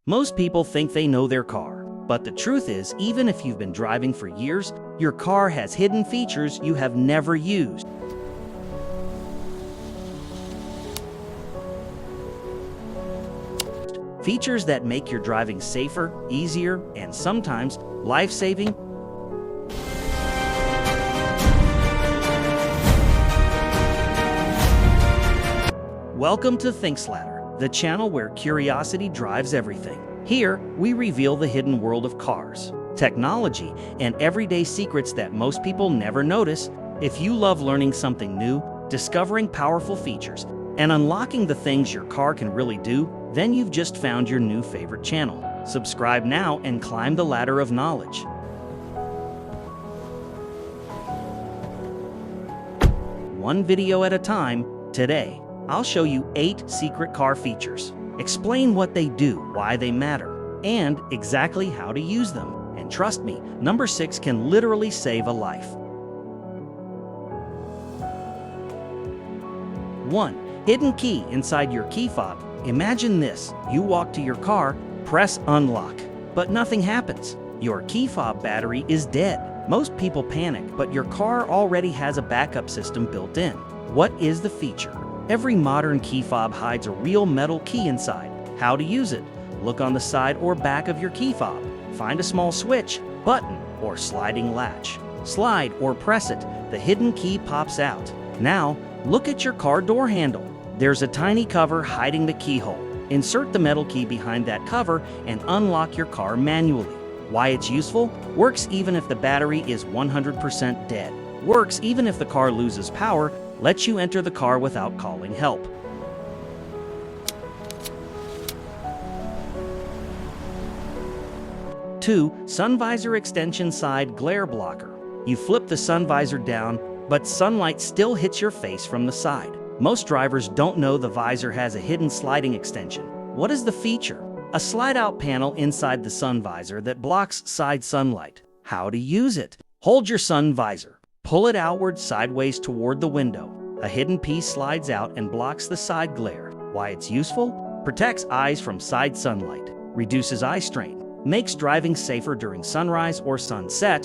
Most people think they know their car, but the truth is, even if you've been driving for years, your car has hidden features you have never used. Features that make your driving safer, easier, and sometimes life-saving. Welcome to ThinkSladder, the channel where curiosity drives everything. Here, we reveal the hidden world of cars, technology, and everyday secrets that most people never notice. If you love learning something new, discovering powerful features, and unlocking the things your car can really do, then you've just found your new favorite channel. Subscribe now and climb the ladder of knowledge. One video at a time. Today, I'll show you 8 secret car features, explain what they do, why they matter, and exactly how to use them. And trust me, number 6 can literally save a life. 1. Hidden key inside your key fob. Imagine this: you walk to your car, press unlock, but nothing happens. Your key fob battery is dead. Most people panic, but your car already has a backup system built in. What is the feature? Every modern key fob hides a real metal key inside. How to use it? Look on the side or back of your key fob. Find a small switch, button, or sliding latch. Slide or press it. The hidden key pops out. Now, look at your car door handle. There's a tiny cover hiding the keyhole. Insert the metal key behind that cover and unlock your car manually. Why it's useful? Works even if the battery is 100% dead. Works even if the car loses power. Lets you enter the car without calling help. 2. Sun visor extension side glare blocker. You flip the sun visor down, but sunlight still hits your face from the side. Most drivers don't know the visor has a hidden sliding extension. What is the feature? A slide-out panel inside the sun visor that blocks side sunlight. How to use it? Hold your sun visor. Pull it outward sideways toward the window. A hidden piece slides out and blocks the side glare. Why it's useful? Protects eyes from side sunlight. Reduces eye strain. Makes driving safer during sunrise or sunset.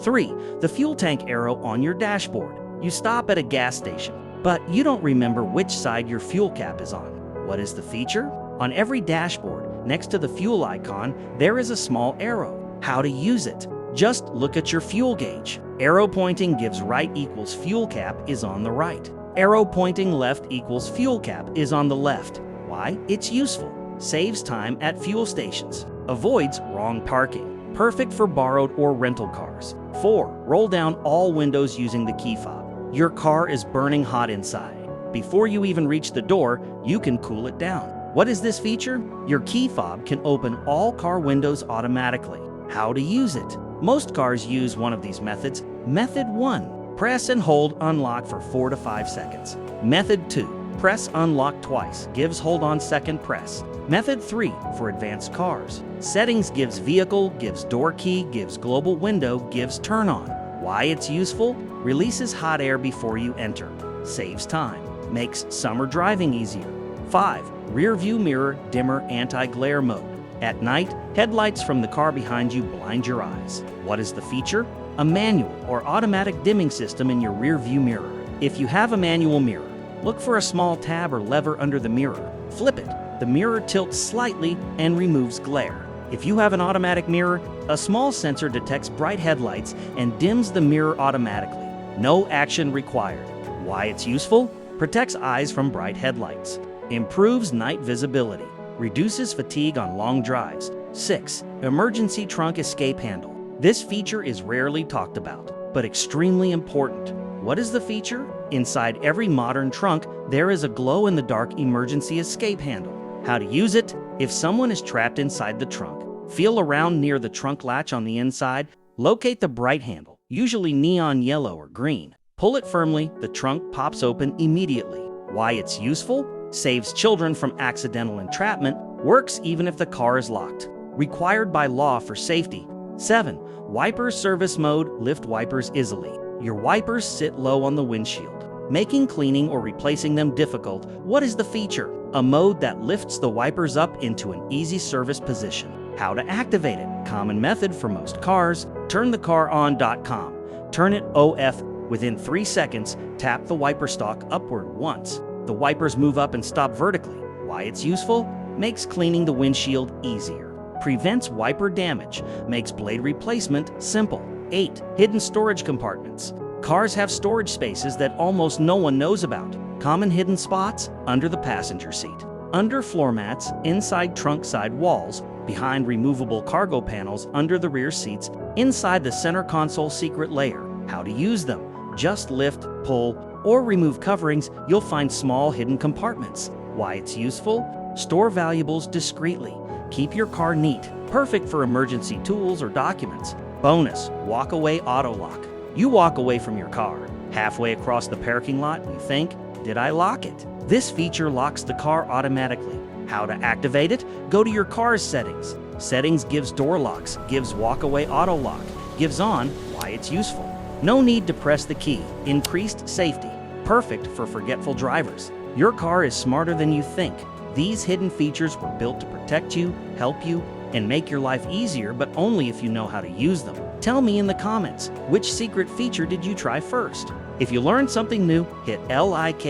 3. The fuel tank arrow on your dashboard. You stop at a gas station, but you don't remember which side your fuel cap is on. What is the feature? On every dashboard, next to the fuel icon, there is a small arrow. How to use it? Just look at your fuel gauge. Arrow pointing gives right equals fuel cap is on the right. Arrow pointing left equals fuel cap is on the left. Why? It's useful. Saves time at fuel stations. Avoids wrong parking. Perfect for borrowed or rental cars. 4. Roll down all windows using the key fob. Your car is burning hot inside. Before you even reach the door, you can cool it down. What is this feature? Your key fob can open all car windows automatically. How to use it? Most cars use one of these methods. Method 1. Press and hold unlock for 4 to 5 seconds. Method 2. Press unlock twice, gives hold on second press. Method 3, for advanced cars. Settings gives vehicle, gives door key, gives global window, gives turn on. Why it's useful? Releases hot air before you enter. Saves time. Makes summer driving easier. 5. Rear view mirror, dimmer, anti-glare mode. At night, headlights from the car behind you blind your eyes. What is the feature? A manual or automatic dimming system in your rear view mirror. If you have a manual mirror, look for a small tab or lever under the mirror. Flip it. The mirror tilts slightly and removes glare. If you have an automatic mirror, a small sensor detects bright headlights and dims the mirror automatically. No action required. Why it's useful? Protects eyes from bright headlights. Improves night visibility. Reduces fatigue on long drives. 6. Emergency trunk escape handle. This feature is rarely talked about, but extremely important. What is the feature? Inside every modern trunk, there is a glow-in-the-dark emergency escape handle. How to use it? If someone is trapped inside the trunk, feel around near the trunk latch on the inside, locate the bright handle, usually neon yellow or green. Pull it firmly, the trunk pops open immediately. Why it's useful? Saves children from accidental entrapment, works even if the car is locked. Required by law for safety. 7. Wipers service mode, lift wipers easily. Your wipers sit low on the windshield. making cleaning or replacing them difficult. What is the feature? A mode that lifts the wipers up into an easy service position. How to activate it? Common method for most cars. Turn the car on.com. Turn it off. Within 3 seconds, tap the wiper stalk upward once. The wipers move up and stop vertically. Why it's useful? Makes cleaning the windshield easier. Prevents wiper damage. Makes blade replacement simple. 8. Hidden storage compartments. Cars have storage spaces that almost no one knows about. Common hidden spots: under the passenger seat, under floor mats, inside trunk side walls, behind removable cargo panels, under the rear seats, inside the center console secret layer. How to use them? Just lift, pull, or remove coverings. You'll find small hidden compartments. Why it's useful? Store valuables discreetly. Keep your car neat. Perfect for emergency tools or documents. Bonus: walk-away auto lock. You walk away from your car. Halfway across the parking lot, you think, did I lock it? This feature locks the car automatically. How to activate it? Go to your car's settings. Settings gives door locks, gives walk-away auto lock, gives on. Why it's useful? No need to press the key. Increased safety. Perfect for forgetful drivers. Your car is smarter than you think. These hidden features were built to protect you, help you, and make your life easier, but only if you know how to use them. Tell me in the comments, which secret feature did you try first? If you learned something new, hit like,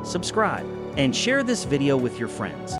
subscribe, and share this video with your friends.